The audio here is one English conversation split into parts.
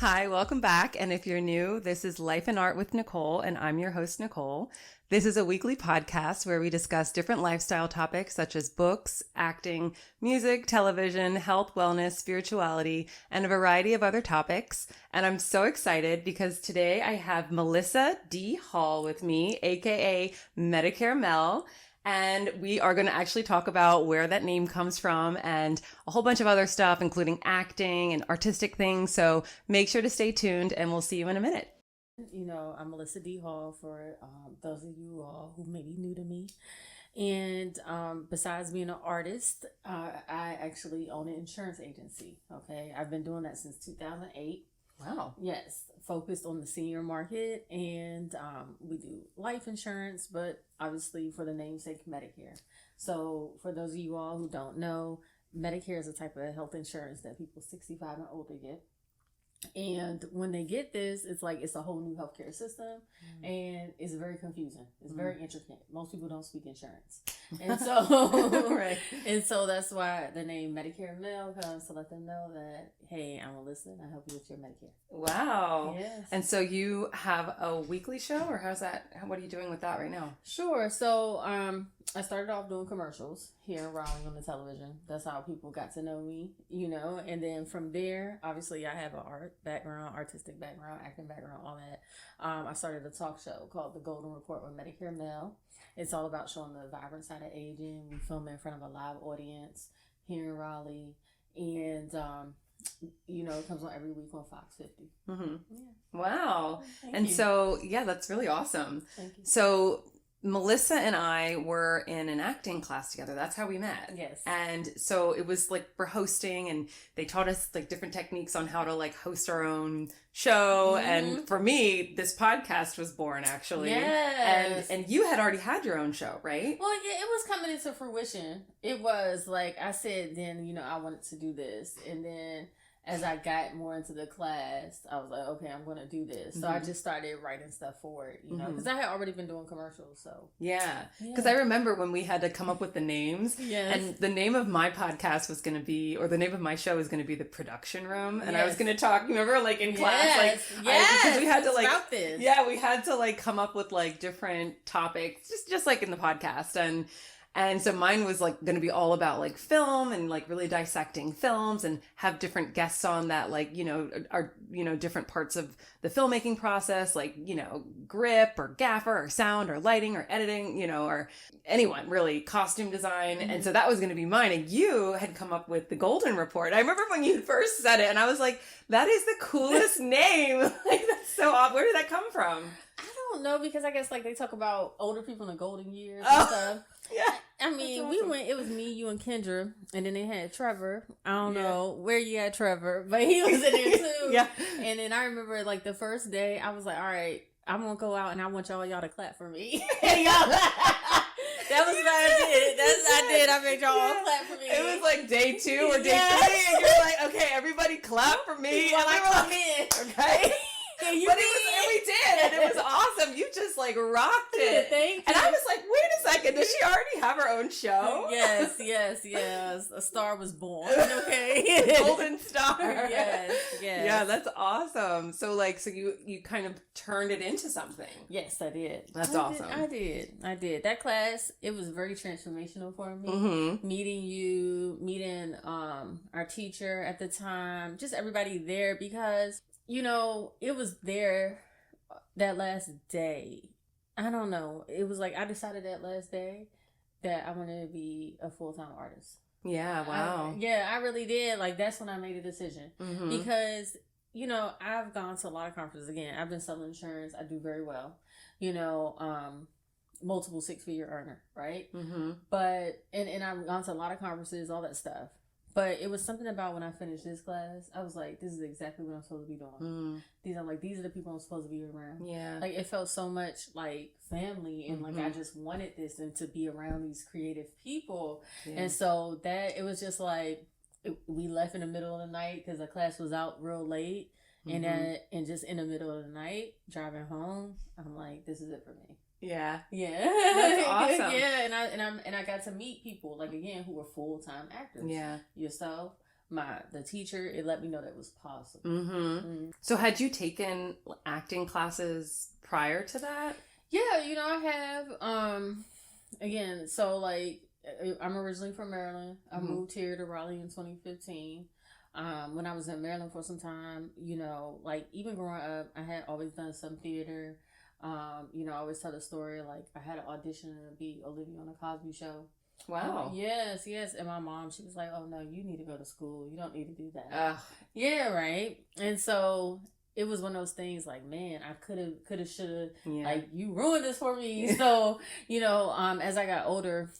Hi, welcome back. And if you're new, this is Life and Art with Nicole, and I'm your host, Nicole. This is a weekly podcast where we discuss different lifestyle topics such as books, acting, music, television, health, wellness, spirituality, and a variety of other topics. And I'm so excited because today I have Melissa D. Hall with me, aka Medicare Mel. And we are going to actually talk about where that name comes from and a whole bunch of other stuff, including acting and artistic things. So make sure to stay tuned and we'll see you in a minute. You know, I'm Melissa D. Hall for those of you all who may be new to me. And besides being an artist, I actually own an insurance agency. Okay. I've been doing that since 2008. Wow. Yes, focused on the senior market, and we do life insurance, but obviously for the namesake Medicare. So for those of you all who don't know, Medicare is a type of health insurance that people 65 and older get. And when they get this, it's like it's a whole new healthcare system, and it's very confusing. It's very intricate. Most people don't speak insurance, and so Right. And so that's why the name Medicare Mel comes, to let them know that, hey, I'm Melissa, and I help you with your Medicare. Wow. Yes. And so you have a weekly show, or how's that? What are you doing with that right now? Sure. So I started off doing commercials here in Raleigh on the television. That's how people got to know me, you know. And then from there, obviously, I have an art background, artistic background, acting background, all that. I started a talk show called The Golden Report with Medicare Mel. It's all about showing the vibrant side of aging. We film in front of a live audience here in Raleigh. And, you know, it comes on every week on Fox 50. Mm-hmm. Yeah. Wow. Thank And you. so, yeah, that's really awesome. Thank you. So Melissa and I were in an acting class together. That's how we met. Yes. And so it was like we're hosting, and they taught us like different techniques on how to like host our own show. Mm-hmm. And for me, this podcast was born actually. Yes. And you had already had your own show, right? Well, yeah, it was coming into fruition. It was like I said then, you know, I wanted to do this. And then as I got more into the class, I was like, okay, I'm going to do this. So I just started writing stuff for it, you know, because I had already been doing commercials. So Yeah. Because I remember when we had to come up with the names, Yes. and the name of my podcast was going to be, or the name of my show was going to be The Production Room. And I was Yes. going to talk, remember, like in class, like, because we had to like, about this. yeah, we had to like come up with like different topics, just like in the podcast. And so mine was like going to be all about like film and like really dissecting films and have different guests on that, like, you know, are, you know, different parts of the filmmaking process, like, you know, grip or gaffer or sound or lighting or editing, you know, or anyone really, costume design. And so that was going to be mine. And you had come up with the Golden Report. I remember when you first said it and I was like, that is the coolest name. Like, that's so odd. Where did that come from? I don't know, because I guess like they talk about older people in the golden years Oh. and stuff. Yeah. I mean, That's awesome. we went, it was me, you, and Kendra, and then they had Trevor. I don't Yeah. know where you had Trevor, but he was in there too. Yeah. And then I remember like the first day, I was like, all right, I'm going to go out and I want y'all to clap for me. And y'all, that was what I did. I did. I made y'all all clap for me. It was like day 2 or day Yes. 3, and you're like, okay, everybody clap for me. When And I we were come like, in. okay. And you But did. and we did, and it was awesome. You just like rocked it. Thank you. And I was like, wait a second, does she already have her own show? Yes. A star was born. Okay. Golden Star. Yes. Yeah, that's awesome. So like, so you kind of turned it into something. Yes, I did. That's I awesome. I did. That class, it was very transformational for me. Mm-hmm. Meeting you, meeting our teacher at the time, just everybody there, because, you know, it was there that last day. I don't know. It was like I decided that last day that I wanted to be a full-time artist. Yeah, wow. I really did. Like, that's when I made a decision. Mm-hmm. Because, you know, I've gone to a lot of conferences. Again, I've been selling insurance. I do very well. You know, multiple 6-figure earner, right? Mm-hmm. But, and I've gone to a lot of conferences, all that stuff. But it was something about when I finished this class, I was like, this is exactly what I'm supposed to be doing. Mm. These are the people I'm supposed to be around. Yeah. Like, it felt so much like family, and like I just wanted this and to be around these creative people. Yeah. And so that, it was just like, we left in the middle of the night because the class was out real late. And and just in the middle of the night, driving home, I'm like, this is it for me. Yeah. Yeah. That's awesome. Yeah, and I got to meet people, like, again, who were full-time actors. Yeah. Yourself, the teacher, it let me know that it was possible. So had you taken acting classes prior to that? Yeah, I have. Again, so like I'm originally from Maryland. I moved here to Raleigh in 2015. When I was in Maryland for some time, like even growing up, I had always done some theater. I always tell the story, like I had an audition to be Olivia on the Cosby Show. Wow. Yes. And my mom, she was like, "Oh no, you need to go to school. You don't need to do that." Yeah, right. And so it was one of those things like, man, I coulda, shoulda. Yeah. Like, you ruined this for me. So, as I got older,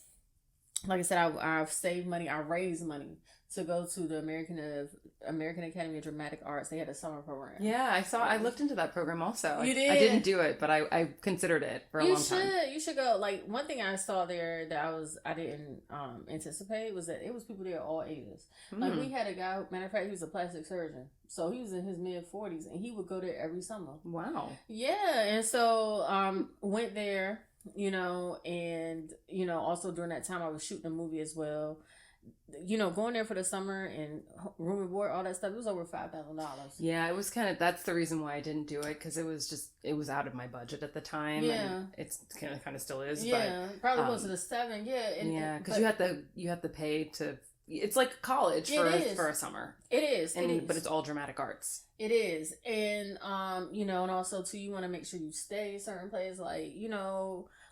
like I said, I've saved money. I raised money to go to the American Academy of Dramatic Arts. They had a summer program. Yeah, I looked into that program also. You did? I didn't do it, but I considered it for a long time. You should go. Like, one thing I saw there that I didn't anticipate was that it was people there all ages. Like, we had a guy, matter of fact, he was a plastic surgeon. So he was in his mid-40s, and he would go there every summer. Wow. Yeah, and so went there, and, also during that time I was shooting a movie as well. Going there for the summer and room and board, all that stuff, it was over $5,000. Yeah, it was that's the reason why I didn't do it, because it was out of my budget at the time. Yeah. And it's kind of still is. Yeah, but, probably close to the 7. Yeah. Because you have to pay to, it's like college for a summer. It is. But it's all dramatic arts. It is. And, and also too, you want to make sure you stay certain places, like,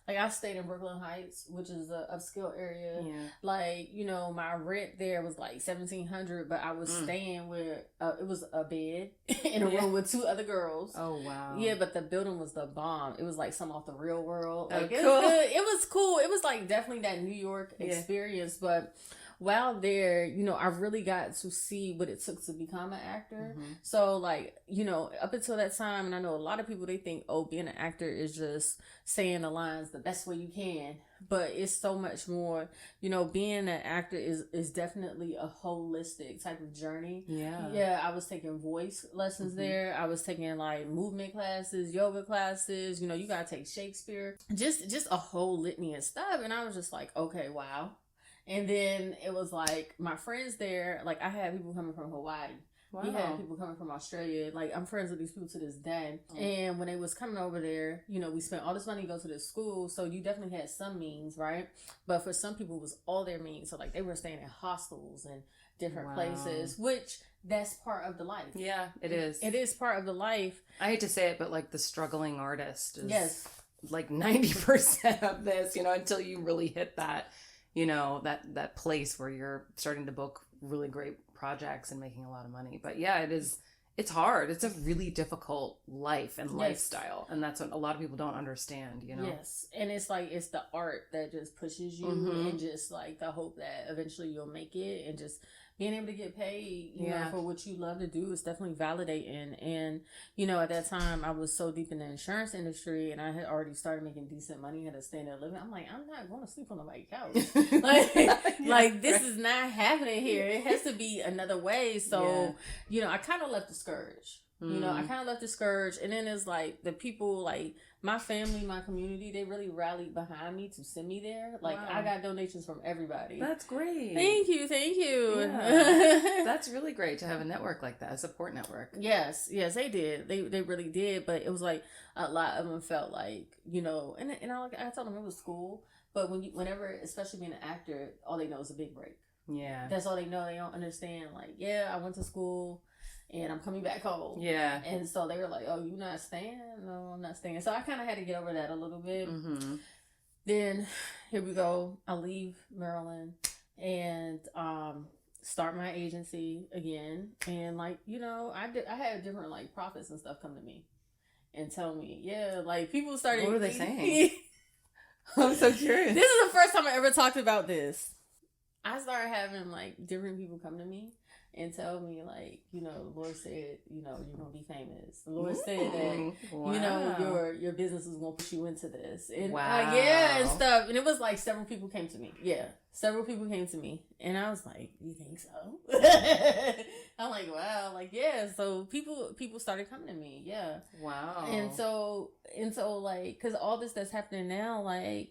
like I stayed in Brooklyn Heights, which is a upscale area. Yeah. Like, my rent there was like $1,700, but I was staying with it was a bed in a room with 2 other girls. Oh wow. Yeah, but the building was the bomb. It was like some off the Real World. Like, cool. It was cool. It was like definitely that New York experience, but while there, I really got to see what it took to become an actor. So, like, up until that time, and I know a lot of people, they think, oh, being an actor is just saying the lines the best way you can. But it's so much more. Being an actor is definitely a holistic type of journey. Yeah. Yeah, I was taking voice lessons there. I was taking, like, movement classes, yoga classes. You got to take Shakespeare. Just a whole litany of stuff. And I was just like, okay, wow. And then it was like my friends there, like I had people coming from Hawaii. Wow. We had people coming from Australia. Like, I'm friends with these people to this day. And when they was coming over there, we spent all this money to go to this school. So you definitely had some means, right? But for some people, it was all their means. So like they were staying in hostels and different places, which that's part of the life. Yeah, it is. It is part of the life. I hate to say it, but like the struggling artist is like 90% of this, until you really hit that. That place where you're starting to book really great projects and making a lot of money. But yeah, it's hard. It's a really difficult life and lifestyle. And that's what a lot of people don't understand, Yes. And it's like, it's the art that just pushes you and just like the hope that eventually you'll make it, and just being able to get paid, you know, for what you love to do is definitely validating. And, at that time I was so deep in the insurance industry, and I had already started making decent money, had a standard living. I'm like, I'm not going to sleep on the white couch. Like this is not happening here. It has to be another way. So, I kind of left discouraged. I kind of left discouraged. And then it's like the people, like my family, my community, they really rallied behind me to send me there. Like, I got donations from everybody. That's great. Thank you. Yeah. That's really great to have a network like that, a support network. Yes, they did. They really did. But it was like a lot of them felt like, and I told them it was school. But whenever, especially being an actor, all they know is a big break. Yeah. That's all they know. They don't understand. Like, I went to school and I'm coming back home. Yeah. And so they were like, oh, you not staying? No, I'm not staying. So I kind of had to get over that a little bit. Mm-hmm. Then here we go. I leave Maryland and start my agency again. And like, I had different like prophets and stuff come to me and tell me, like people started. What were they saying? I'm so curious. This is the first time I ever talked about this. I started having like different people come to me and tell me, like, the Lord said, you're going to be famous. The Lord said that, your business is going to push you into this. And and stuff. And it was like several people came to me. Yeah. Several people came to me. And I was like, you think so? I'm like, wow. Like, So people started coming to me. Yeah. Wow. And so like, because all this that's happening now, like,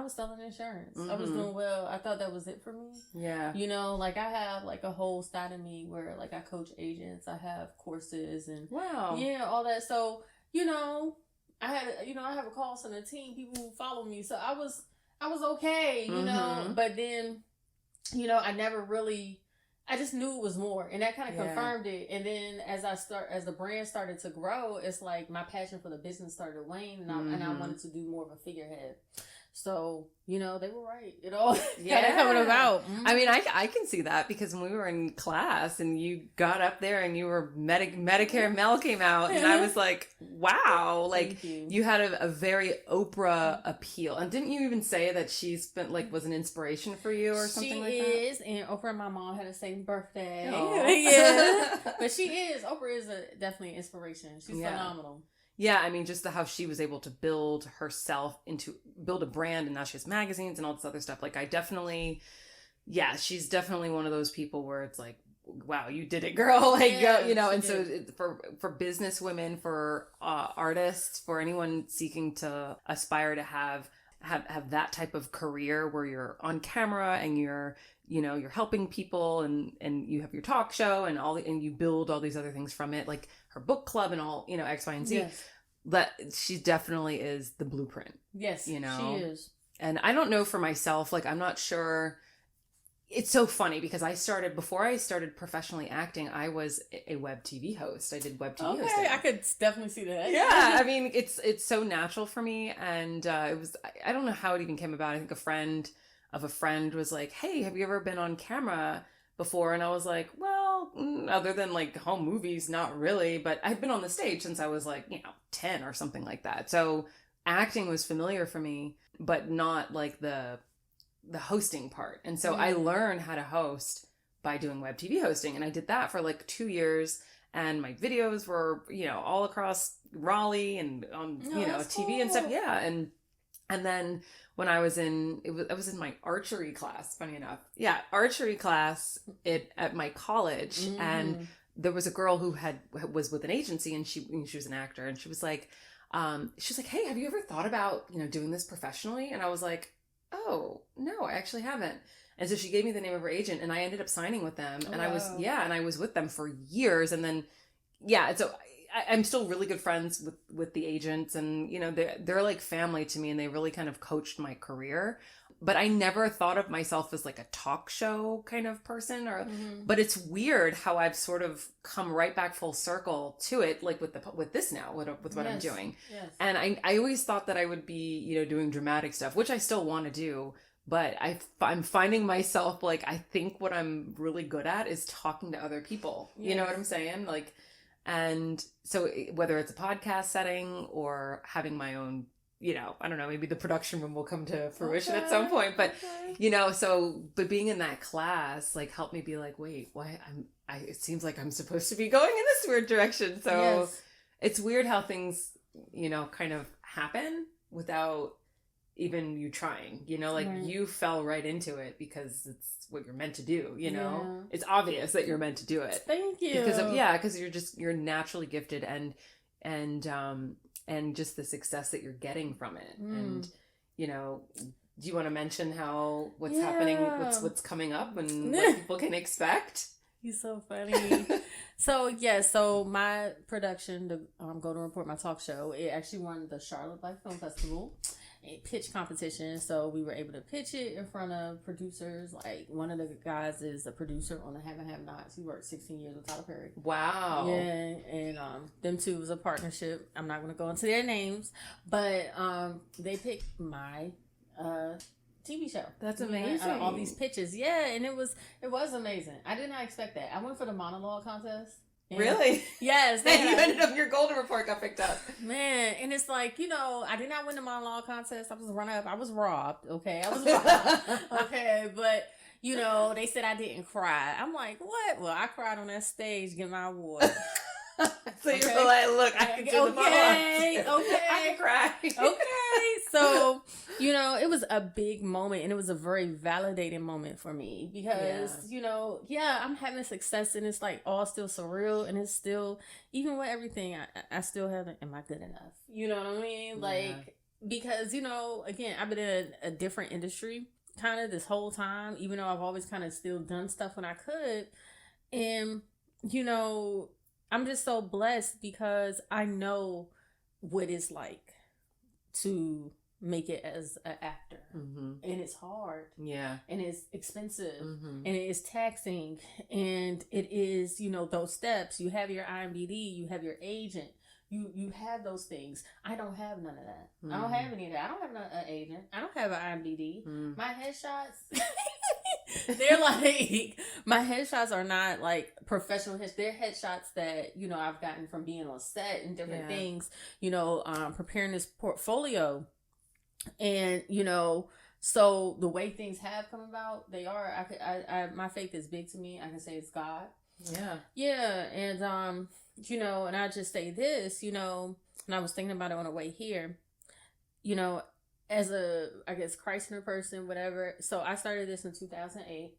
selling insurance. I was doing well. I thought that was it for me. Yeah. You know, like I have like a whole side of me where like I coach agents, I have courses and Wow. yeah, all that. So, you know, I have a call center team, people who follow me. So I was okay, you know, but then, you know, I just knew it was more, and that kind of confirmed it. And then as the brand started to grow, it's like my passion for the business started to wane, and I wanted to do more of a figurehead. So, you know, they were right. It all kind of coming about. I mean, I can see that because when we were in class and you got up there and you were Medicare Mel came out, and I was like, wow, like you had a very Oprah appeal. And didn't you even say that she's been like was an inspiration for you or something like that? She is, and Oprah and my mom had the same birthday. Oh. Yeah, but Oprah is definitely an inspiration. She's phenomenal. Yeah, I mean, just how she was able to build herself build a brand, and now she has magazines and all this other stuff. Like, she's definitely one of those people where it's like, wow, you did it, girl. Like, you know, and so for business women, for artists, for anyone seeking to aspire to have that type of career where you're on camera and you're helping people and you have your talk show and you build all these other things from it, like her book club and all, you know, X, Y, and Z. Yes. That she definitely is the blueprint. Yes, you know, she is. And I don't know for myself, like, I'm not sure. It's so funny because before I started professionally acting, I was a web TV host. I did web TV hosting. I could definitely see that. Yeah, I mean, it's so natural for me, and it was. I don't know how it even came about. I think a friend of a friend was like, "Hey, have you ever been on camera before?" And I was like, "Well, other than like home movies, not really." But I'd been on the stage since I was like, 10 or something like that. So acting was familiar for me, but not like the hosting part. And so I learned how to host by doing web TV hosting, and I did that for like 2 years, and my videos were, all across Raleigh and on, TV cool. and stuff. Yeah. And then when I was in my archery class, funny enough. Yeah. Archery class at my college. And there was a girl who was with an agency, and she was an actor, and she was like, "Hey, have you ever thought about, doing this professionally?" And I was like, "Oh, no, I actually haven't." And so she gave me the name of her agent, and I ended up signing with them. And I was with them for years. And then, so I'm still really good friends with the agents, and, they're like family to me, and they really kind of coached my career. But I never thought of myself as like a talk show kind of person, but it's weird how I've sort of come right back full circle to it, like with this now, with what I'm doing. Yes. And I always thought that I would be, doing dramatic stuff, which I still want to do. But I'm finding myself, like, I think what I'm really good at is talking to other people. Yes. You know what I'm saying? Like, and so whether it's a podcast setting or having my own, I don't know, maybe the production room will come to fruition at some point, but, but being in that class, like, helped me be like, wait, why it seems like I'm supposed to be going in this weird direction. So It's weird how things, kind of happen without even you trying, you fell right into it because it's what you're meant to do, It's obvious that you're meant to do it. Thank you. Because you're naturally gifted and just the success that you're getting from it. And, do you want to mention what's happening, what's coming up and what people can expect? You're so funny. So my production, the Golden Report, my talk show, it actually won the Charlotte Black Film Festival pitch competition. So we were able to pitch it in front of producers. Like, one of the guys is a producer on the Have and Have Nots. He worked 16 years with Tyler Perry. Wow. Yeah, and them two was a partnership. I'm not going to go into their names, but they picked my TV show. That's amazing. All these pitches. Yeah, and it was amazing. I did not expect that. I went for the monologue contest. Really? Yes. You ended up, your Golden Report got picked up. Man, and it's like, I did not win the monologue contest. I was runner-up. I was robbed. Okay, I was robbed. Okay, but, they said I didn't cry. I'm like, what? Well, I cried on that stage getting my award. So you're like, look, I can do the monologue. Okay. I can cry. Okay. So, it was a big moment, and it was a very validating moment for me because, I'm having success, and it's like all still surreal, and it's still, even with everything, I still haven't, am I good enough? You know what I mean? Like, because, you know, again, I've been in a different industry kind of this whole time, even though I've always kind of still done stuff when I could. And, you know, I'm just so blessed because I know what it's like to make it as an actor. Mm-hmm. And it's hard. Yeah. And it's expensive. Mm-hmm. And it is taxing. And it is, you know, those steps. You have your IMDb, you have your agent. You have those things. I don't have none of that. I don't have any of that. I don't have an agent. I don't have an IMDb. My headshots, they're like, my headshots are not like professional headshots. They're headshots that, you know, I've gotten from being on set and different things, you know, preparing this portfolio. And, you know, so the way things have come about, they are, I my faith is big to me. I can say it's God. Yeah. Yeah. And, you know, and I just say this, you know, and I was thinking about it on the way here, you know, as a, I guess, Christ-centered person, whatever. So I started this in 2008,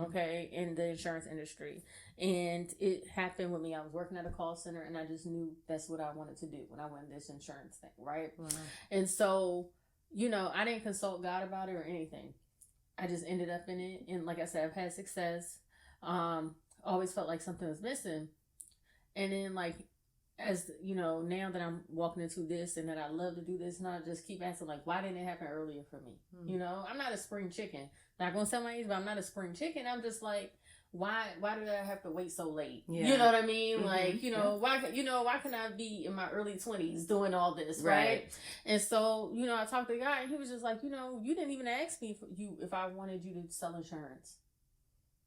okay, in the insurance industry. And it happened with me. I was working at a call center and I just knew that's what I wanted to do when I went this insurance thing, right? And so, you know, I didn't consult God about it or anything. I just ended up in it. And like I said, I've had success. Always felt like something was missing. And then, like, as you know, now that I'm walking into this and that I love to do this, and I just keep asking, like, why didn't it happen earlier for me? You know, I'm not a spring chicken. Not gonna tell my age, but I'm not a spring chicken. I'm just like, why did I have to wait so late? Yeah. You know what I mean? Like, you know, why can I be in my early 20s doing all this, right? And so, you know, I talked to the guy and he was just like, you know, you didn't even ask me if I wanted you to sell insurance.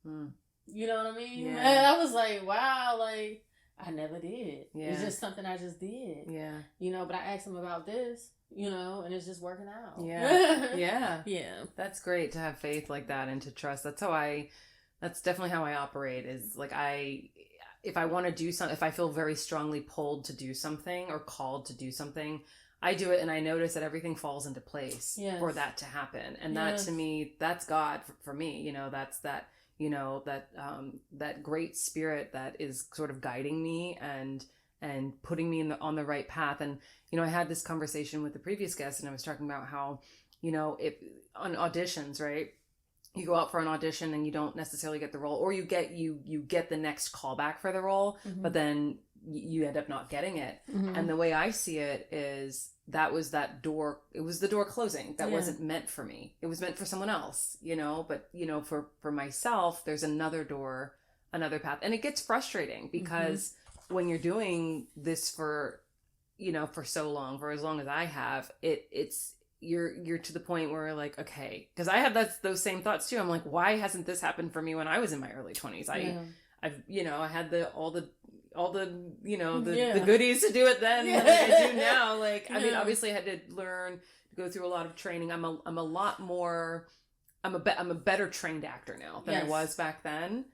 You know what I mean? Yeah. And I was like, wow, like, I never did. Yeah. It's just something I just did. Yeah. You know, but I asked him about this, you know, and it's just working out. Yeah. Yeah. Yeah. That's great to have faith like that and to trust. That's definitely how I operate, is like, if I want to do something, if I feel very strongly pulled to do something or called to do something, I do it, and I notice that everything falls into place for that to happen. And that, to me, that's God for me. You know, that's that, you know, that great spirit that is sort of guiding me and putting me on the right path. And, you know, I had this conversation with the previous guest, and I was talking about how, you know, if on auditions, right, you go out for an audition and you don't necessarily get the role, or you get the next callback for the role, but then you end up not getting it. And the way I see it is, that was that door. It was the door closing. That wasn't meant for me. It was meant for someone else, you know, but, you know, for myself, there's another door, another path. And it gets frustrating because when you're doing this for, you know, for so long, for as long as I have, you're to the point where, like, okay, because I have those same thoughts too. I'm like, why hasn't this happened for me when I was in my early 20s? I've, you know, I had all the, you know, the goodies to do it then than I do now. Like, I mean, obviously I had to learn to go through a lot of training. I'm a lot more, I'm a better trained actor now than I was back then.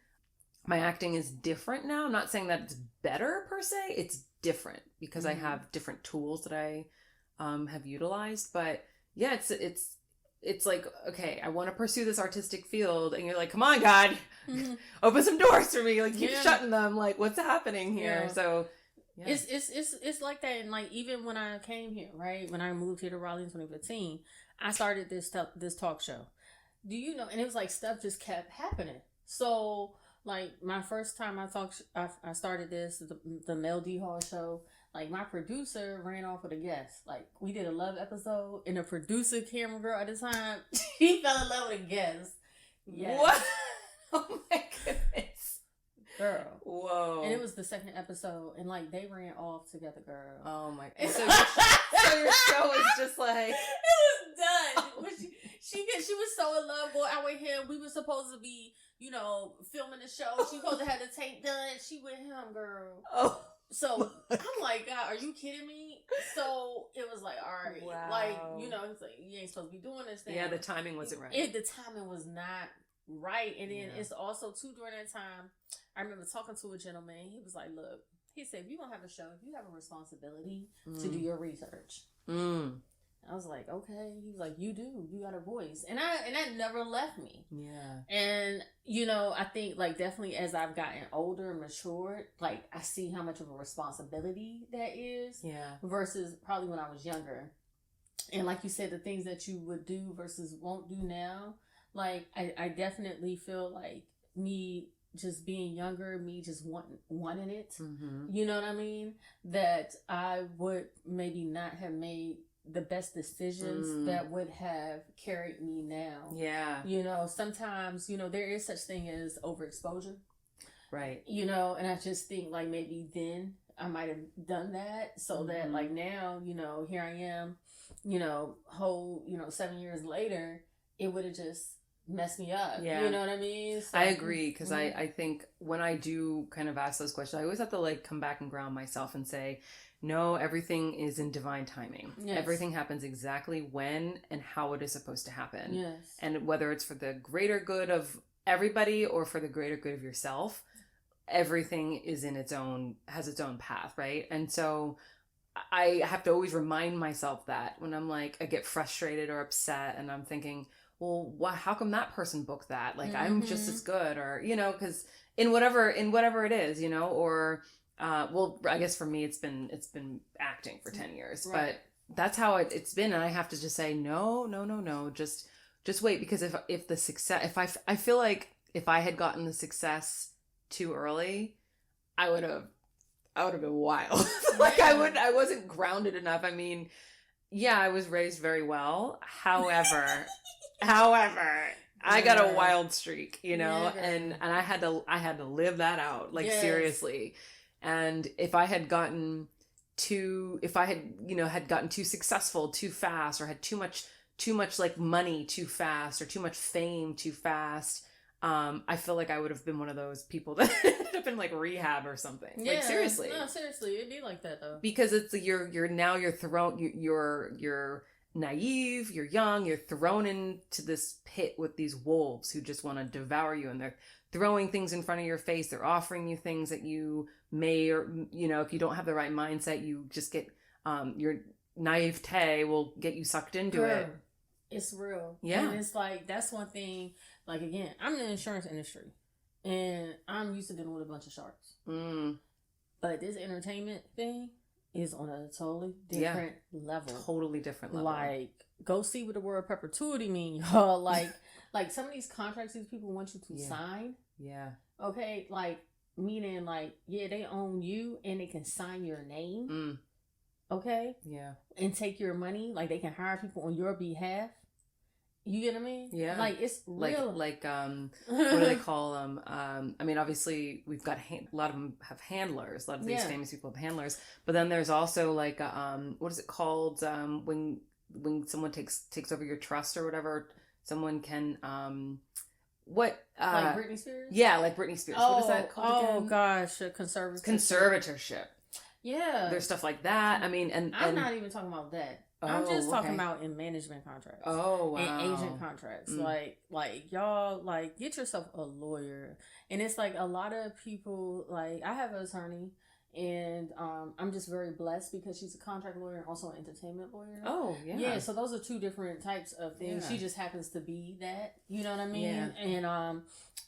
My acting is different now. I'm not saying that it's better per se. It's different because I have different tools that I have utilized. But yeah, it's like, okay, I want to pursue this artistic field, and you're like, come on, God, open some doors for me. Like, keep shutting them. Like, what's happening here? Yeah. So it's like that. And like, even when I came here, right, when I moved here to Raleigh in 2015, I started this talk show. Do you know? And it was like, stuff just kept happening. So like, my first time I started this, the Mel D Hall show. Like, my producer ran off with a guest. Like, we did a love episode, and the producer, camera girl at the time, she fell in love with a guest. Yes. What? Oh my goodness. Girl. Whoa. And it was the second episode, and like, they ran off together, girl. Oh my god. So your show is just like, it was done. Oh. She was so in love going out with him. We were supposed to be, you know, filming the show. She was supposed to have the tape done. She with him, girl. Oh. So I'm like, God, are you kidding me? So it was like, all right, like, you know, it's like, you ain't supposed to be doing this thing. Yeah, the timing wasn't right. The timing was not right. And then it's also too, during that time, I remember talking to a gentleman. He was like, look, he said, if you don't have a show, you have a responsibility to do your research. I was like, okay. He was like, you do. You got a voice. And that never left me. Yeah. And, you know, I think, like, definitely as I've gotten older and matured, like, I see how much of a responsibility that is. Yeah. Versus probably when I was younger. And like you said, the things that you would do versus won't do now, like I definitely feel like me just being younger, me just wanting it, you know what I mean? That I would maybe not have made the best decisions that would have carried me now. Yeah. You know, sometimes, you know, there is such thing as overexposure. Right. You know, and I just think like maybe then I might have done that so that like now, you know, here I am, you know, whole, you know, 7 years later, it would have just messed me up. Yeah. You know what I mean? So, I agree, because I think when I do kind of ask those questions, I always have to like come back and ground myself and say, no, everything is in divine timing. Yes. Everything happens exactly when and how it is supposed to happen. Yes. And whether it's for the greater good of everybody or for the greater good of yourself, everything is has its own path, right? And so I have to always remind myself that when I'm like, I get frustrated or upset and I'm thinking, well, how come that person booked that? Like, I'm just as good, or, you know, because in whatever it is, you know, or, well, I guess for me, it's been acting for 10 years, Right. but that's how it's been. And I have to just say, no, just wait. Because if the success, I feel like if I had gotten the success too early, I would have been wild. Like I wasn't grounded enough. I mean, yeah, I was raised very well. However, I got a wild streak, you know, and I had to live that out, like seriously. And if I had gotten gotten too successful too fast, or had too much like money too fast, or too much fame too fast, I feel like I would have been one of those people that have been like rehab or something. Yeah. Like seriously. No, seriously, it'd be like that though. Because it's you're naive, you're young, you're thrown into this pit with these wolves who just want to devour you, and they're throwing things in front of your face. They're offering you things that you may, or, you know, if you don't have the right mindset, you just get, your naivete will get you sucked into it. It's real. Yeah. And it's like, that's one thing, like, again, I'm in the insurance industry and I'm used to dealing with a bunch of sharks. But this entertainment thing is on a totally different level. Totally different level. Like, go see what the word perpetuity mean, y'all. Like some of these contracts these people want you to sign. Yeah. Okay, like, meaning like, yeah, they own you and they can sign your name. Okay? Yeah. And take your money. Like, they can hire people on your behalf. You get what I mean? Yeah. Like, it's real. Like what do they call them? I mean, obviously, we've got a lot of them have handlers. A lot of these famous people have handlers. But then there's also like, what is it called? When someone takes over your trust or whatever, someone can, like Britney Spears? Yeah, like Britney Spears. What is that called again? Oh, gosh. Conservatorship. Yeah. There's stuff like that. I mean, and I'm not even talking about that. I'm just talking about in management contracts. Oh, wow. And agent contracts. Like y'all, like, get yourself a lawyer. And it's like a lot of people, like, I have an attorney, and I'm just very blessed because she's a contract lawyer and also an entertainment lawyer. Oh, yeah. Yeah, so those are two different types of things. Yeah. She just happens to be that. You know what I mean? Yeah. And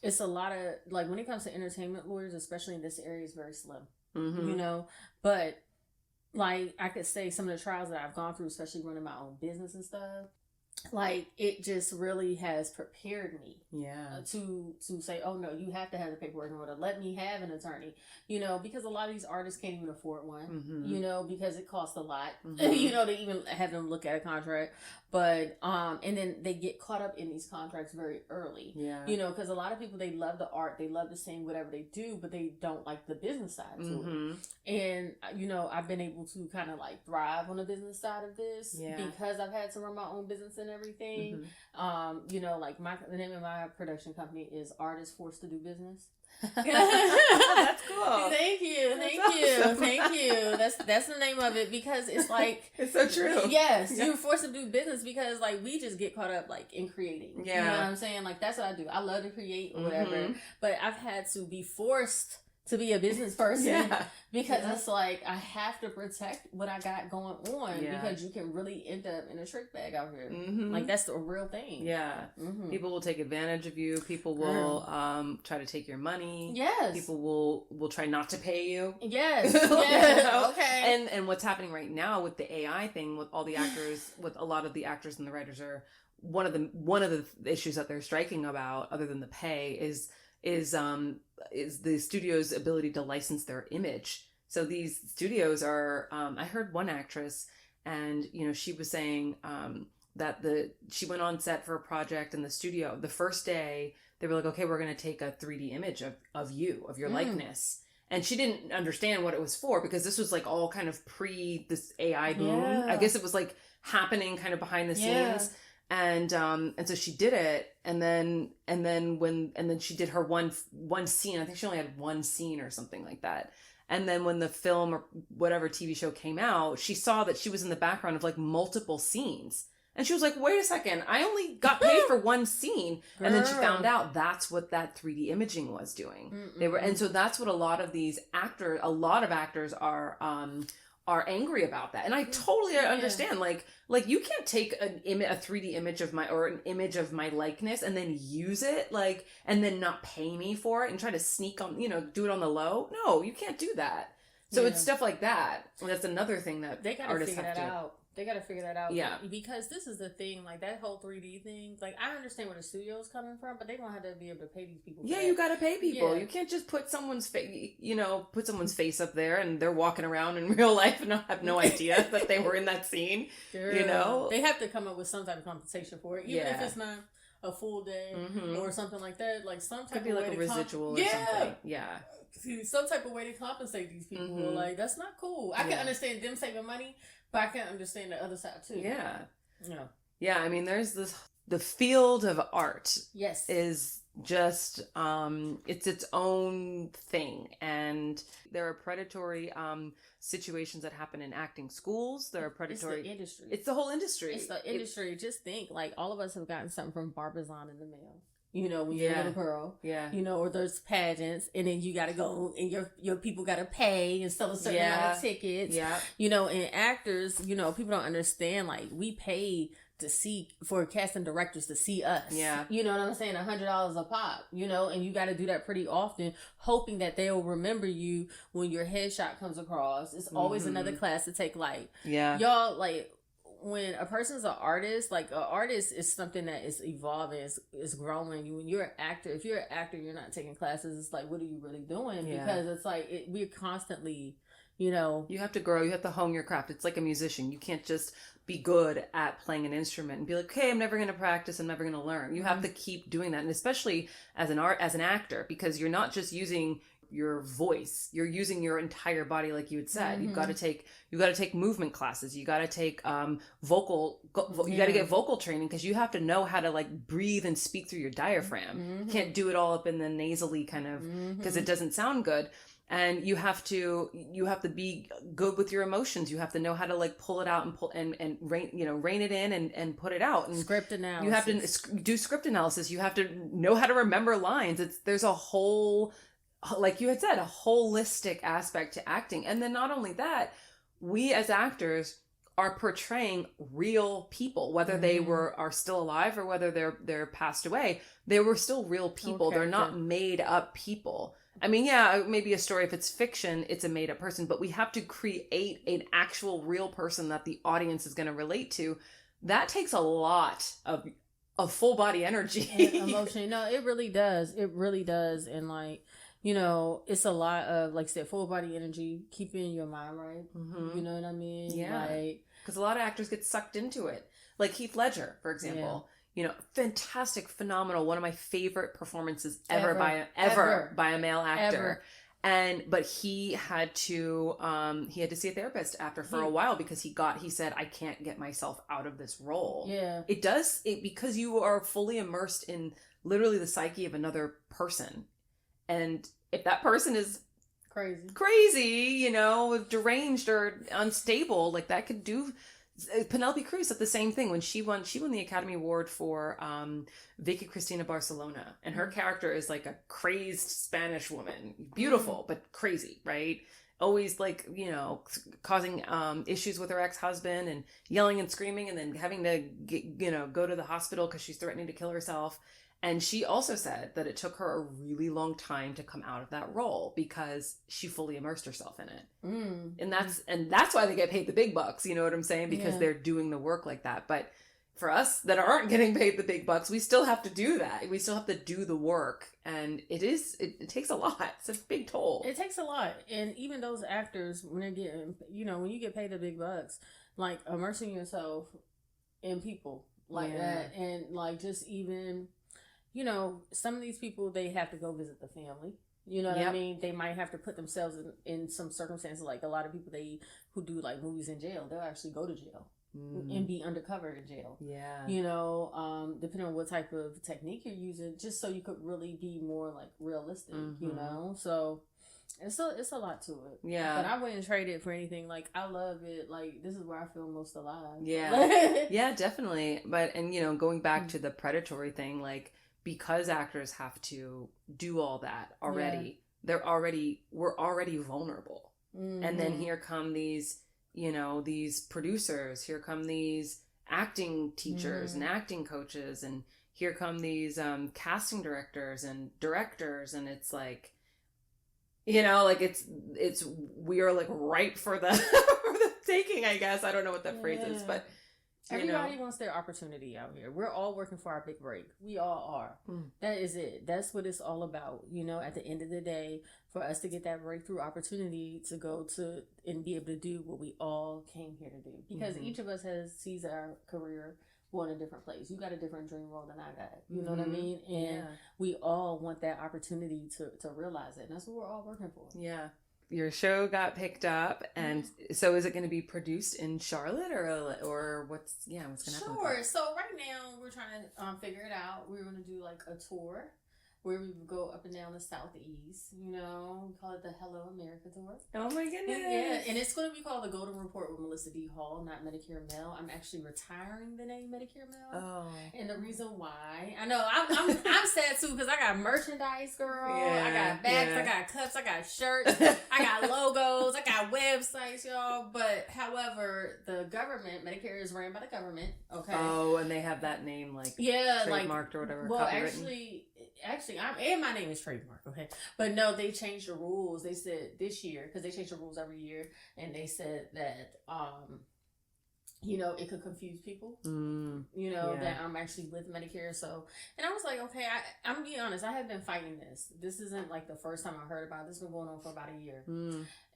it's a lot of, like, when it comes to entertainment lawyers, especially in this area, is very slim. You know? But, like, I could say some of the trials that I've gone through, especially running my own business and stuff, like, it just really has prepared me to say, oh no, you have to have the paperwork in order. Let me have an attorney, you know, because a lot of these artists can't even afford one, you know, because it costs a lot, you know, to even have them look at a contract. But and then they get caught up in these contracts very early, you know, because a lot of people, they love the art, they love to sing, whatever they do, but they don't like the business side to it. And you know, I've been able to kind of like thrive on the business side of this because I've had to run my own business and everything. You know, like the name of my production company is Artists Forced to Do Business. That's cool. Thank you. That's the name of it, because it's like, it's so true. Yes, you're forced to do business because like we just get caught up like in creating. Yeah. You know what I'm saying? Like, that's what I do. I love to create or whatever, but I've had to be forced to be a business person. Yeah. Because it's like, I have to protect what I got going on, Yeah. because you can really end up in a trick bag out here. Mm-hmm. Like, that's a real thing. Yeah. Mm-hmm. People will take advantage of you. People will try to take your money. Yes. People will try not to pay you. Yes. You Yes. know? Okay. And what's happening right now with the AI thing, with all the actors, with a lot of the actors and the writers, are one of the issues that they're striking about, other than the pay, is the studio's ability to license their image. So these studios are, I heard one actress, and she was saying that she went on set for a project, and the studio, the first day, they were like, okay, we're going to take a 3D image of you, of your likeness. And she didn't understand what it was for, because this was like all kind of pre this AI boom. Yeah. I guess it was like happening kind of behind the scenes. And so she did it, and then she did her one scene. I think she only had one scene or something like that. And then when the film or whatever TV show came out, she saw that she was in the background of like multiple scenes. And she was like, wait a second, I only got paid for one scene. Girl. And then she found out that's what that 3D imaging was doing. And so that's what a lot of actors are angry about that. And I totally understand. Like you can't take a 3D image of an image of my likeness and then use it, and then not pay me for it and try to sneak on, do it on the low. No, you can't do that. So it's stuff like that. And that's another thing that they gotta artists figure have that to out. They got to figure that out. Yeah. Because this is the thing, like that whole 3D thing, like I understand where the studio's coming from, but they're going to have to be able to pay these people. Yeah, you got to pay people. Yeah. You can't just put someone's face up there and they're walking around in real life and have no idea that they were in that scene. Girl. They have to come up with some type of compensation for it, even if it's not a full day or something like that. Like some type could be of like way a residual or something. Yeah. See, some type of way to compensate these people. Like, that's not cool. I can understand them saving money, but I can understand the other side too. Yeah. Yeah. Yeah, I mean, there's the field of art. Yes. Is just, it's its own thing. And there are predatory situations that happen in acting schools. There are predatory. It's the industry. It's the whole industry. It's the industry. Just think, like, all of us have gotten something from Barbizon in the mail. When you're a little girl. Yeah. Or there's pageants, and then you gotta go, and your people gotta pay and sell a certain amount of tickets. Yeah. And actors, people don't understand, like, we pay for casting directors to see us. Yeah. You know what I'm saying? $100 a pop, and you gotta do that pretty often, hoping that they'll remember you when your headshot comes across. It's always another class to take, like, y'all, like, when a person's an artist, like, an artist is something that is evolving, is growing. When you're an actor, if you're an actor, you're not taking classes. It's like, what are you really doing? Yeah. Because it's like, we're constantly, You have to grow. You have to hone your craft. It's like a musician. You can't just be good at playing an instrument and be like, okay, I'm never going to practice. I'm never going to learn. You have to keep doing that. And especially as an actor, because you're not just using your voice, you're using your entire body, like you had said. You've got to take movement classes. You got to take you got to get vocal training, because you have to know how to, like, breathe and speak through your diaphragm. You can't do it all up in the nasally kind of, because it doesn't sound good. And you have to be good with your emotions. You have to know how to, like, pull it out and rein it in and put it out. And script analysis. You have to do script analysis. You have to know how to remember lines. There's a whole, like you had said, a holistic aspect to acting. And then not only that, we as actors are portraying real people, whether they are still alive or whether they're passed away. They were still real people. Okay, they're not made up people. I mean, yeah, maybe a story, if it's fiction, it's a made up person, but we have to create an actual real person that the audience is going to relate to. That takes a lot of full body energy. And emotion. No, it really does. It really does. And, like, it's a lot of, like I said, full body energy, keeping your mind right. You know what I mean? Yeah. Like, because a lot of actors get sucked into it. Like Heath Ledger, for example. Fantastic, phenomenal, one of my favorite performances ever by a male actor. But he had to see a therapist after for a while, because he said, I can't get myself out of this role. Yeah. Because you are fully immersed in literally the psyche of another person. And if that person is crazy, deranged or unstable, like, that could do Penelope Cruz said the same thing when she won the Academy Award for Vicky Cristina Barcelona, and her character is like a crazed Spanish woman, beautiful but crazy, right? Always like, you know, causing issues with her ex-husband and yelling and screaming, and then having to go to the hospital because she's threatening to kill herself. And she also said that it took her a really long time to come out of that role because she fully immersed herself in it. And that's why they get paid the big bucks, you know what I'm saying? Because they're doing the work like that. But for us that aren't getting paid the big bucks, we still have to do that. We still have to do the work. And it takes a lot. It's a big toll. It takes a lot. And even those actors, when they're getting, you know, when you get paid the big bucks, like immersing yourself in people like that. And like just even, you know, some of these people, they have to go visit the family. You know what I mean? They might have to put themselves in some circumstances. Like a lot of people who do like movies in jail, they'll actually go to jail and be undercover in jail. Yeah. You know, depending on what type of technique you're using, just so you could really be more like realistic, you know? So it's a lot to it. Yeah. But I wouldn't trade it for anything. Like, I love it. Like, this is where I feel most alive. Yeah. Yeah, definitely. But, and you know, going back to the predatory thing, like, because actors have to do all that already, we're already vulnerable. And then here come these, you know, these producers, here come these acting teachers and acting coaches, and here come these casting directors, and it's like, you know, like it's we are like ripe for the for the taking, I guess. I don't know what that phrase is, but everybody wants their opportunity out here. We're all working for our big break. We all are. That is it. That's what it's all about. You know, at the end of the day, for us to get that breakthrough opportunity to go to and be able to do what we all came here to do. Because each of us sees our career going a different place. You got a different dream role than I got. You know what I mean? And we all want that opportunity to realize it. And that's what we're all working for. Yeah. Your show got picked up, and so is it going to be produced in Charlotte or what's going to happen? Sure. So right now we're trying to figure it out. We're going to do like a tour where we would go up and down the Southeast. You know, we call it the Hello America Tour. Oh my goodness! Yeah, and it's going to be called the Golden Report with Melissa D. Hall, not Medicare Mel. I'm actually retiring the name Medicare Mel. Oh. And the reason why, I know I'm sad too because I got merchandise, girl. Yeah, I got bags, I got cups, I got shirts, I got logos, I got websites, y'all. But however, the government, Medicare is ran by the government. Okay. Oh, and they have that name like trademarked or whatever. Well, actually, my name is trademark, okay? But no, they changed the rules. They said this year, because they change the rules every year, and they said that, you know, it could confuse people, you know, that I'm actually with Medicare. So, and I was like, okay, I'm gonna be honest, I have been fighting this. This isn't like the first time I heard about it. This has been going on for about a year.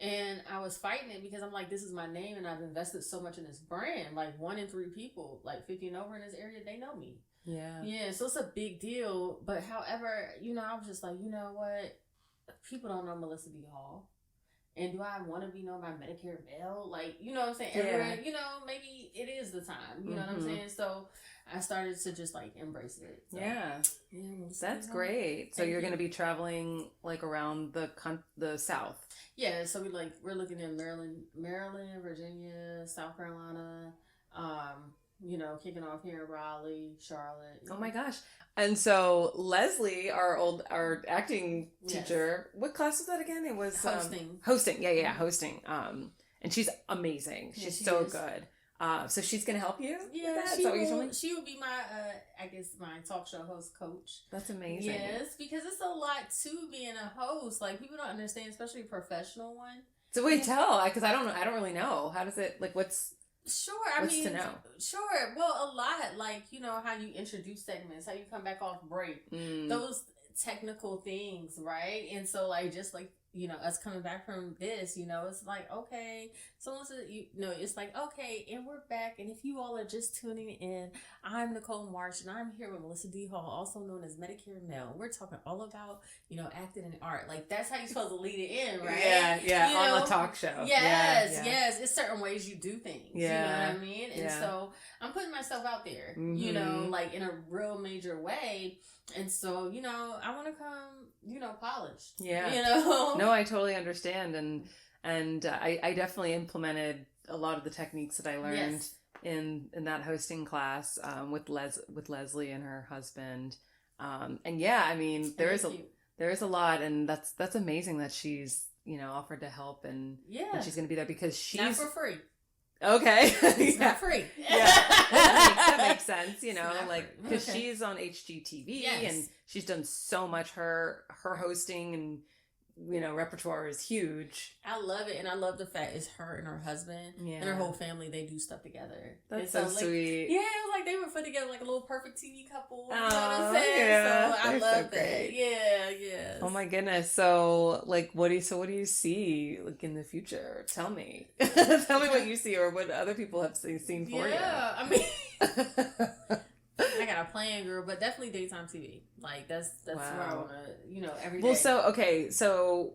And I was fighting it because I'm like, this is my name, and I've invested so much in this brand. Like 1 in 3 people, like 50 and over in this area, they know me. Yeah, so it's a big deal. But however, you know, I was just like, you know what? People don't know Melissa D. Hall. And do I want to be known by Medicare Mel? Like, you know what I'm saying? Everywhere, you know, maybe it is the time. You know what I'm saying? So I started to just like embrace it. So, that's great. So you're going to be traveling like around the South. Yeah, so we're looking at Maryland, Virginia, South Carolina, you know, kicking off here in Raleigh, Charlotte. Oh my gosh. And so Leslie, our acting teacher, what class was that again? It was hosting. Hosting. Hosting. And she's amazing. She's so good. So she's going to help you? Yeah, she will be my talk show host coach. That's amazing. Yes, because it's a lot to being a host. Like, people don't understand, especially a professional one. So wait, tell, because I don't really know. How does it, like, what's... Sure, to know? Sure. Well, a lot, like, you know, how you introduce segments, how you come back off break, those technical things, right? And so, like, just like, you know, us coming back from this, you know, it's like, okay, someone said, you know, it's like, okay, and we're back. And if you all are just tuning in, I'm Nicole March, and I'm here with Melissa D. Hall, also known as Medicare Mel. We're talking all about, you know, acting and art. Like, that's how you're supposed to lead it in, right? Yeah, you on the talk show. Yes. It's certain ways you do things. Yeah. You know what I mean? And so I'm putting myself out there, you know, like in a real major way. And so, you know, I want to come, you know, polished. Yeah. You know? No, I totally understand. And I definitely implemented a lot of the techniques that I learned in that hosting class with Leslie and her husband. And yeah, I mean, there is a lot, and that's amazing that she's, you know, offered to help, and she's going to be there because she's not for free. Okay. It's not free. Yeah. That makes sense, you know, like, because she's on HGTV and she's done so much. Her hosting and, you know, repertoire is huge. I love it, and I love the fact it's her and her husband and her whole family. They do stuff together. That's so sweet. Yeah, it was like they were put together like a little perfect TV couple. You know what I'm saying? Yeah, so I love that. Yeah. Oh my goodness. So like, what do you see like in the future? Tell me. Tell me what you see or what other people have seen for you. Yeah, I mean. I got a plan, girl, but definitely daytime TV. Like that's where I want to, you know, every day. Well, so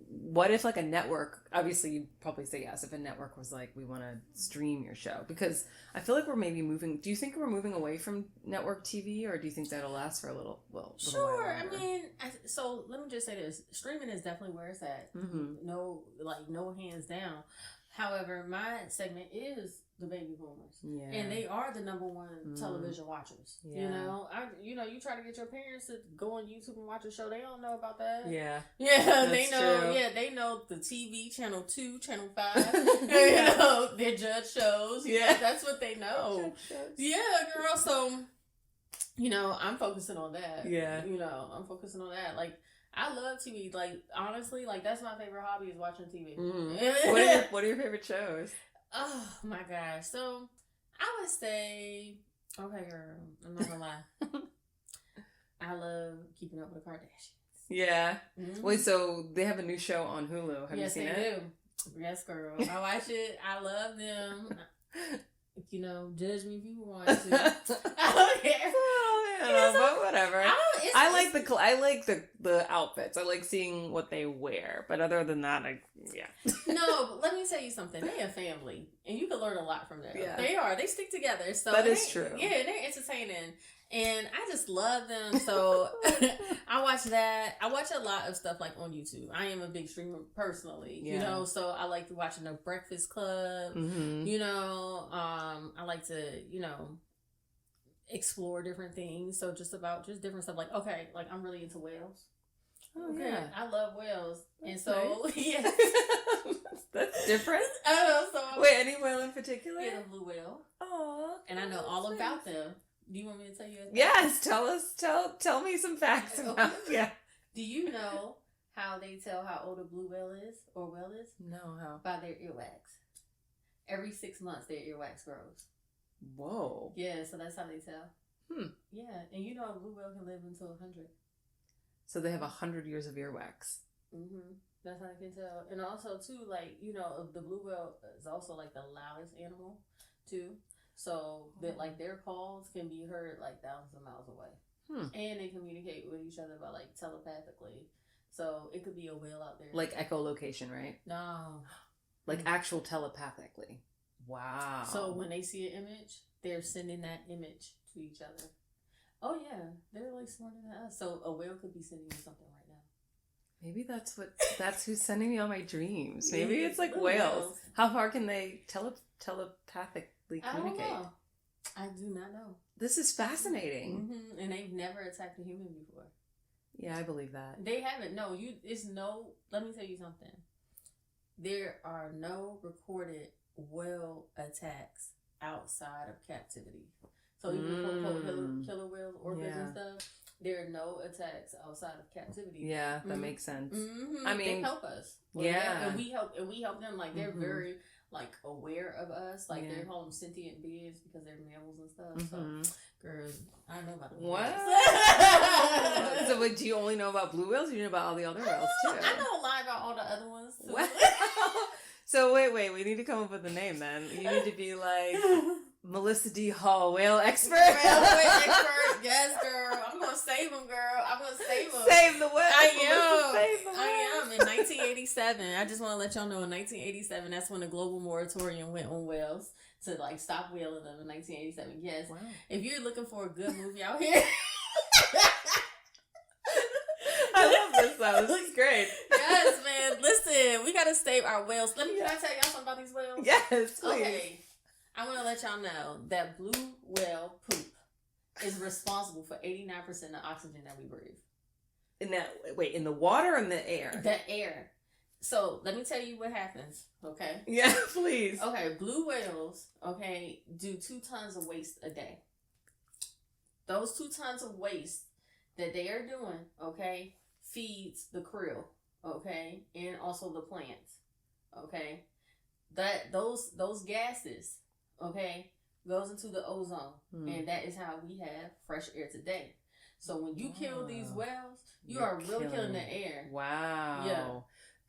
what if like a network? Obviously, you'd probably say yes if a network was like, we want to stream your show, because I feel like we're maybe moving. Do you think we're moving away from network TV, or do you think that'll last for a little? Sure. While I mean, so let me just say this: streaming is definitely where it's at. Mm-hmm. No hands down. However, my segment is the baby boomers, and they are the number one television watchers. You know, you try to get your parents to go on YouTube and watch a show, they don't know about that. They know. True. Yeah, they know the TV channel 2, channel 5. You know, their judge shows. Yeah, that's what they know. Yeah, girl. So, you know, I'm focusing on that. Yeah, you know, I'm focusing on that. Like, I love TV. Like, honestly, like that's my favorite hobby is watching TV. What are your favorite shows? Oh my gosh. So I would say, okay, girl, I'm not gonna lie. I love Keeping Up with the Kardashians. Yeah. Mm-hmm. Wait, so they have a new show on Hulu. Have you seen it? Yes, they do. Yes, girl. I watch it. I love them. You know, judge me if you want to. I don't care. But whatever. I like the outfits. I like seeing what they wear. But other than that, No, but let me tell you something. They're a family, and you can learn a lot from them. Yeah. They are. They stick together. So that is true. Yeah, they're entertaining, and I just love them. So I watch that. I watch a lot of stuff like on YouTube. I am a big streamer personally. You know, so I like to watch The Breakfast Club. Mm-hmm. You know, I like to explore different things. So just different stuff. Like, okay, like I'm really into whales. Oh, okay, yeah. I love whales. That's and so, nice. Yeah. That's different. I know. So wait, any whale in particular? Yeah, the blue whale. Oh. And I know all about them. Do you want me to tell you? Yes, tell me some facts about Yeah. Do you know how they tell how old a blue whale is or whale is? No, how? By their earwax. Every 6 months, their earwax grows. Whoa. Yeah, so that's how they tell. Yeah, and you know a blue whale can live until 100. So they have 100 years of earwax. Mm-hmm. That's how they can tell. And also, too, like, you know, the blue whale is also, like, the loudest animal, too. So, that like, their calls can be heard, like, thousands of miles away. And they communicate with each other by, like, telepathically. So, it could be a whale out there. Like echolocation, right? No. Like, actual telepathically. Wow. So, when they see an image, they're sending that image to each other. Oh, yeah. They're, like, smarter than us. So, a whale could be sending you something right now. Maybe that's who's sending me all my dreams. Maybe it's like whales. How far can they telepathically communicate? I don't know. I do not know. This is fascinating. Mm-hmm. And they've never attacked a human before. Yeah, I believe that. They haven't. No, let me tell you something. There are no recorded whale attacks outside of captivity. So even killer whales, orcas and stuff, there are no attacks outside of captivity. Yeah, that makes sense. Mm-hmm. I mean, they help us. And we help them. Like, they're very like aware of us. Like, they call them sentient beings because they're mammals and stuff. So, girl, I know about the blue whales. So, wait, do you only know about blue whales, or do you know about all the other whales too? I know a lot about all the other ones too. So wait, we need to come up with a name then. You need to be like Melissa D. Hall, whale expert. Whale expert, yes, girl. I'm gonna save them, girl. I'm gonna save them. Save the whale. I am. In 1987, I just want to let y'all know. In 1987, that's when the global moratorium went on whales to like stop whaling them. In 1987, yes. Wow. If you're looking for a good movie out here. I love this though. This is great. Yes, man. Listen, we gotta save our whales. Can I tell y'all something about these whales? Yes, please. Okay. I I want to let y'all know that blue whale poop is responsible for 89% of oxygen that we breathe. In the water or in the air? The air. So let me tell you what happens, okay? Yeah, please. Okay, blue whales, okay, do 2 tons of waste a day. Those 2 tons of waste that they are doing, okay, feeds the krill, okay, and also the plants, okay. That those gases, okay, goes into the ozone, and that is how we have fresh air today. So when you kill these whales, you are really killing the air. Wow. Yeah.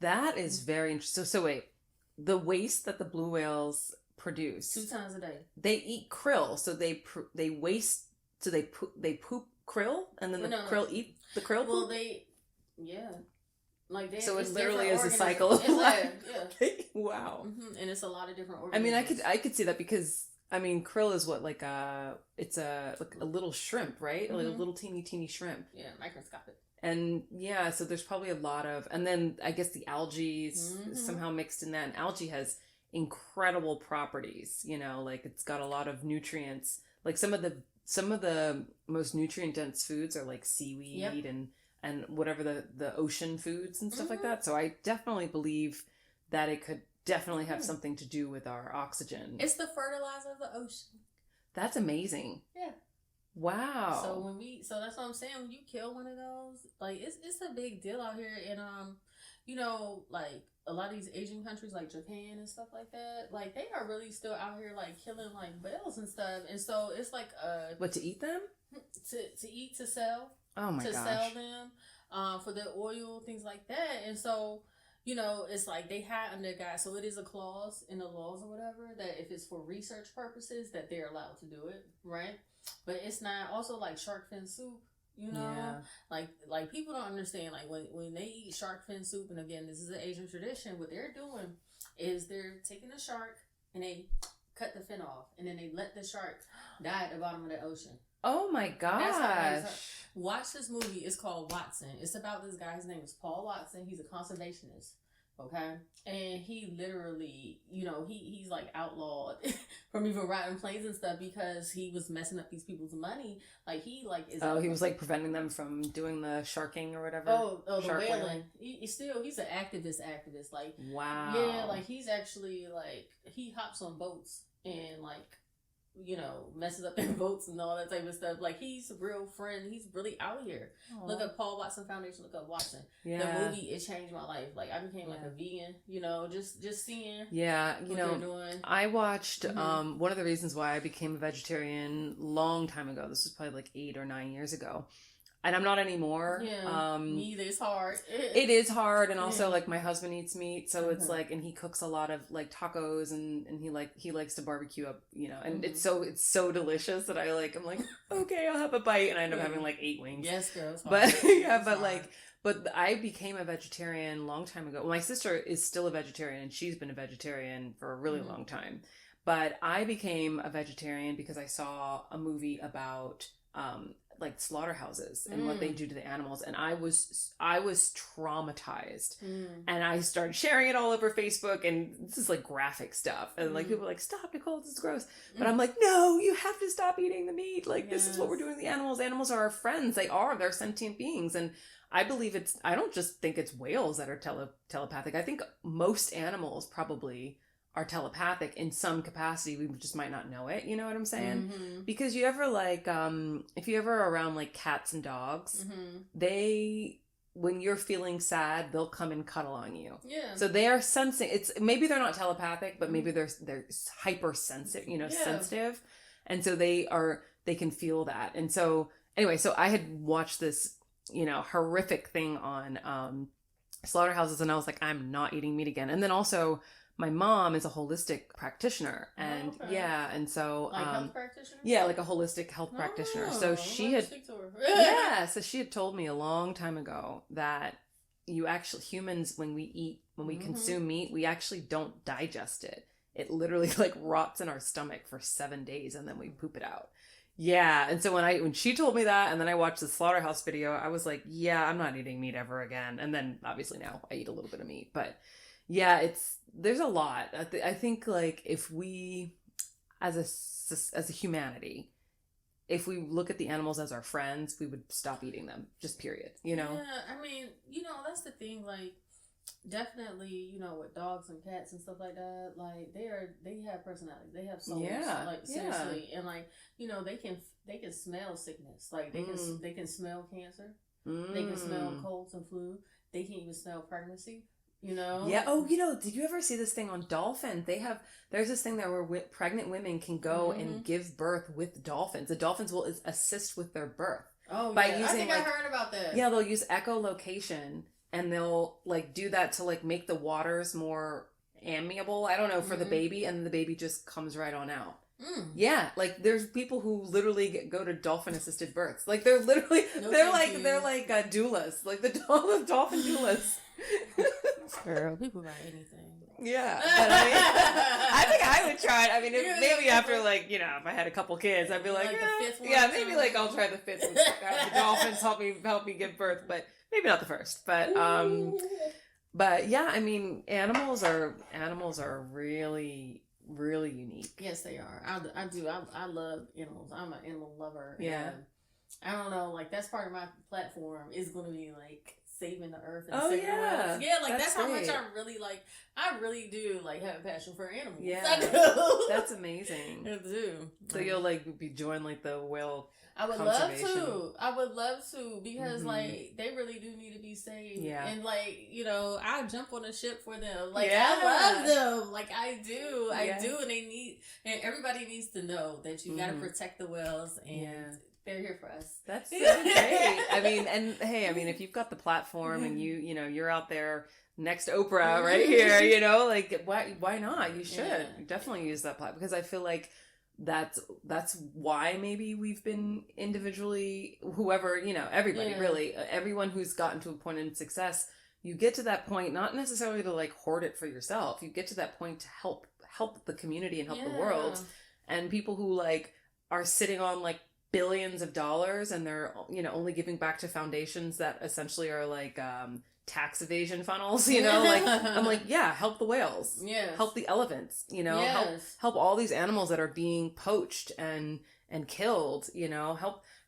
That is very interesting. So wait, the waste that the blue whales produce, 2 tons a day. They eat krill, so they waste. So they poop krill, and then the krill eat the krill poop. Well, like they. So it literally is a cycle of life. Yeah. Wow. Mm-hmm. And it's a lot of different organisms. I organisms. mean, I could see that because krill is what it's a little shrimp, right? Mm-hmm. Like a little teeny shrimp. Yeah, microscopic. And yeah, so there's probably a lot of, and then I guess the algae is somehow mixed in that. And algae has incredible properties. Like it's got a lot of nutrients. Like some of the most nutrient dense foods are like seaweed and whatever the ocean foods and stuff like that. So I definitely believe that it could definitely have something to do with our oxygen. It's the fertilizer of the ocean. That's amazing. Yeah. Wow. So that's what I'm saying. When you kill one of those, like it's a big deal out here, and like a lot of these Asian countries, like Japan and stuff like that, like they are really still out here like killing like whales and stuff, and so it's like what, to eat them? To eat, to sell. Oh my gosh. To sell them, for the oil, things like that, and so. It's like they hide under God. So it is a clause in the laws or whatever that if it's for research purposes that they're allowed to do it, right? But it's not also like shark fin soup, Yeah. Like people don't understand, like when they eat shark fin soup, and again, this is an Asian tradition, what they're doing is they're taking a shark and they cut the fin off, and then they let the shark die at the bottom of the ocean. Oh my gosh. Watch this movie. It's called Watson. It's about this guy. His name is Paul Watson. He's a conservationist. Okay. And he literally, he's like outlawed from even riding planes and stuff because he was messing up these people's money. Like he is. Oh, he was like preventing them from doing the sharking or whatever. Oh, the whaling. He's an activist. Like, wow. Yeah. Like he's actually like, he hops on boats and like, messes up their boats and all that type of stuff. Like he's a real friend. He's really out here. Aww. Look up Paul Watson Foundation. Look up Watson. Yeah. The movie, it changed my life. Like I became like a vegan. Just seeing. Yeah, what they're doing. I watched. One of the reasons why I became a vegetarian long time ago. This was probably like 8 or 9 years ago. And I'm not anymore. Yeah, me either. It's hard. It is hard, and also like my husband eats meat, so it's like, and he cooks a lot of like tacos, and he likes to barbecue up, and it's so delicious that I'm like, okay, I'll have a bite, and I end up having like 8 wings. Yes, girl. But yeah, but I became a vegetarian a long time ago. Well, my sister is still a vegetarian, and she's been a vegetarian for a really long time. But I became a vegetarian because I saw a movie about like slaughterhouses and what they do to the animals, and I was traumatized, and I started sharing it all over Facebook, and this is like graphic stuff, and like people are like, stop, Nicole, this is gross, but I'm like, no, you have to stop eating the meat, like this is what we're doing to the animals are our friends, they're sentient beings, and I believe I don't just think it's whales that are telepathic. I think most animals probably are telepathic in some capacity. We just might not know it. You know what I'm saying? Mm-hmm. Because you ever if you ever are around like cats and dogs, when you're feeling sad, they'll come and cuddle on you. Yeah. So they are sensing. Maybe they're not telepathic, but maybe they're hypersensitive. Sensitive, and so they can feel that. And so anyway, so I had watched this horrific thing on slaughterhouses, and I was like, I'm not eating meat again. And then also, my mom is a holistic practitioner, and and so like health practitioner. Yeah, like a holistic health practitioner. So she had so she had told me a long time ago that humans, when we consume meat, we actually don't digest it. It literally like rots in our stomach for 7 days, and then we poop it out. Yeah, and so when she told me that, and then I watched the slaughterhouse video, I was like, yeah, I'm not eating meat ever again. And then obviously now I eat a little bit of meat, but yeah, there's a lot. I think like as a humanity, if we look at the animals as our friends, we would stop eating them. Just period. You know? Yeah, I mean, that's the thing. Like, definitely, with dogs and cats and stuff like that. Like, they have personality. They have souls. Yeah. Like, seriously, and like, they can smell sickness. Like, they can smell cancer. They can smell colds and flu. They can even smell pregnancy. Yeah. Oh, did you ever see this thing on dolphins? There's this thing there where pregnant women can go and give birth with dolphins. The dolphins will assist with their birth. Oh, by using, I think I heard about that. Yeah, they'll use echolocation and they'll like do that to like make the waters more amiable. I don't know, for the baby, and the baby just comes right on out. Yeah, like there's people who literally go to dolphin assisted births. Like they're literally they're like doulas, like the dolphin doulas. Girl, people buy anything. Yeah, but I think I would try it. I mean, maybe after like if I had a couple kids, I'd be like the fifth one. Yeah, maybe like I'll try the fifth one. The dolphins help me give birth, but maybe not the first. But yeah, I mean, animals are really, really unique. Yes, they are. I do. I love animals. I'm an animal lover. Yeah. I don't know. Like, that's part of my platform is going to be like saving the earth and saving the world. Yeah, like that's how great. much I really do like have a passion for animals. Yeah. I do. That's amazing. I do. So you'll like be join like the whale. I would love to because like they really do need to be saved. Yeah. And like, I'll jump on a ship for them. Like I love them. Like I do. And everybody needs to know that you gotta protect the whales and they're here for us. That's so great. I mean, and hey, if you've got the platform and you're out there next to Oprah right here, like why not? You should definitely use that platform, because I feel like that's why maybe we've been individually, whoever, everybody really, everyone who's gotten to a point in success, you get to that point not necessarily to like hoard it for yourself. You get to that point to help the community and help the world. And people who like are sitting on like billions of dollars and they're only giving back to foundations that essentially are like tax evasion funnels, like I'm like, help the whales, help the elephants, help all these animals that are being poached and killed,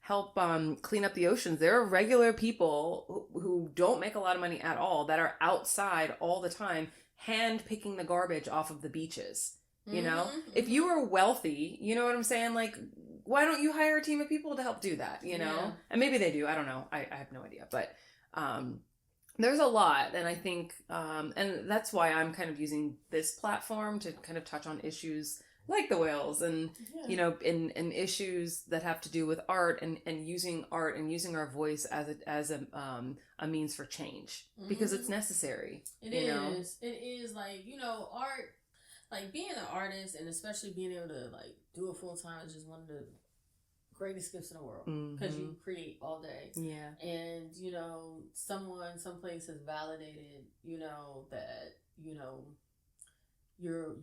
help clean up the oceans. There are regular people who don't make a lot of money at all that are outside all the time hand picking the garbage off of the beaches. If you were wealthy, you know what I'm saying, like, why don't you hire a team of people to help do that, And maybe they do. I don't know. I have no idea. But there's a lot. And I think, and that's why I'm kind of using this platform to kind of touch on issues like the whales and, in issues that have to do with art and using art and using our voice as a means for change, because it's necessary. It is like, art. Like, being an artist and especially being able to, like, do it full time is just one of the greatest gifts in the world. Because you create all day. Yeah. And, someplace has validated, that, you're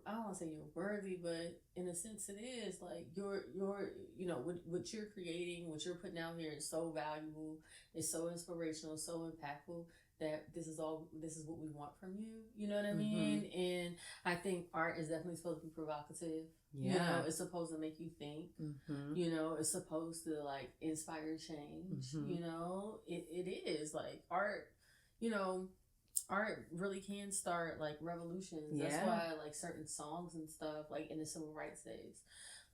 I don't want to say you're worthy, but in a sense it is. Like, you're what you're creating, what you're putting out here is so valuable. It's so inspirational, so impactful, that this is what we want from you. You know what I mean? And I think art is definitely supposed to be provocative. Yeah. It's supposed to make you think. It's supposed to like inspire change. It is like art, art really can start like revolutions. That's why like certain songs and stuff, like in the civil rights days,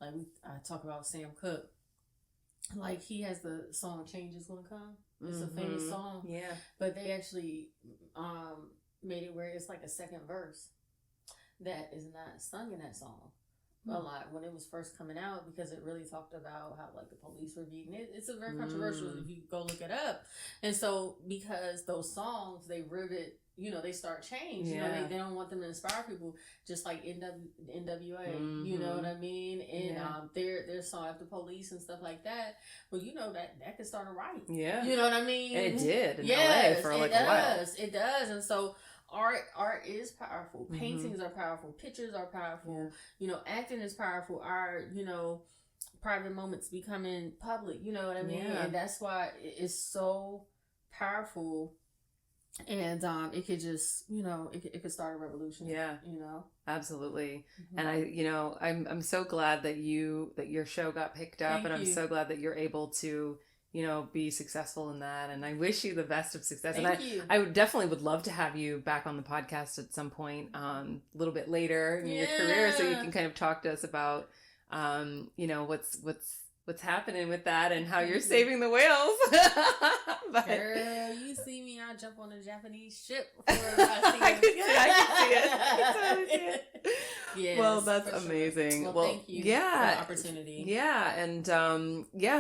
like I talk about Sam Cooke. Like, he has the song "Change Is Gonna Come." It's a famous song. Yeah. But they actually made it where it's like a second verse that is not sung in that song a lot when it was first coming out, because it really talked about how like the police were beating it. It's a very controversial if you go look it up. And so because those songs, they rivet, they start change. They don't want them to inspire people, just like NWA. You know what I mean? And their song After Police and stuff like that. Well, that could start a riot. Yeah. You know what I mean? And it did in LA for like a while. It does. And so art is powerful. Paintings are powerful. Pictures are powerful. Acting is powerful. Our, private moments becoming public. You know what I mean? And that's why it's so powerful And it could just, it could start a revolution. Yeah. You know? Absolutely. And I'm so glad that your show got picked up. Thank and I'm you. so glad that you're able to, be successful in that. And I wish you the best of success. Thank you. I would love to have you back on the podcast at some point, a little bit later in your career, so you can kind of talk to us about, what's happening with that and how you're saving the whales. But, girl, you see me, I'll jump on a Japanese ship before I can see it. Yes, Well, that's amazing. Sure. Well, thank you yeah, for the opportunity. Yeah, and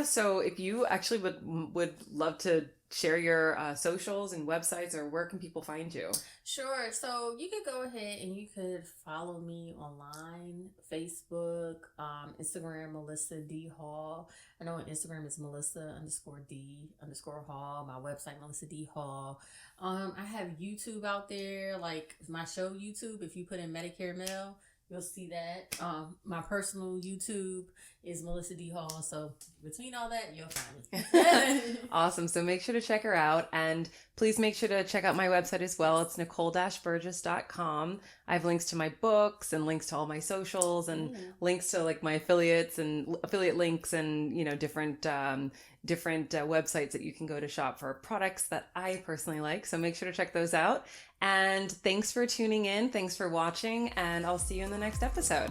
so if you actually would love to share your socials and websites, or where can people find you? Sure. So you could go ahead and you could follow me online, Facebook, Instagram, Melissa D Hall. I know on Instagram is Melissa_D_Hall. My website, Melissa D Hall. I have YouTube out there, like my show YouTube. If you put in Medicare Mail, you'll see that. My personal YouTube is Melissa D Hall. So between all that, you'll find me. Awesome. So make sure to check her out, and please make sure to check out my website as well. It's Nicole-Burgess.com. I have links to my books and links to all my socials and links to like my affiliates and affiliate links and, different websites that you can go to shop for products that I personally like. So make sure to check those out. And thanks for tuning in. Thanks for watching, and I'll see you in the next episode.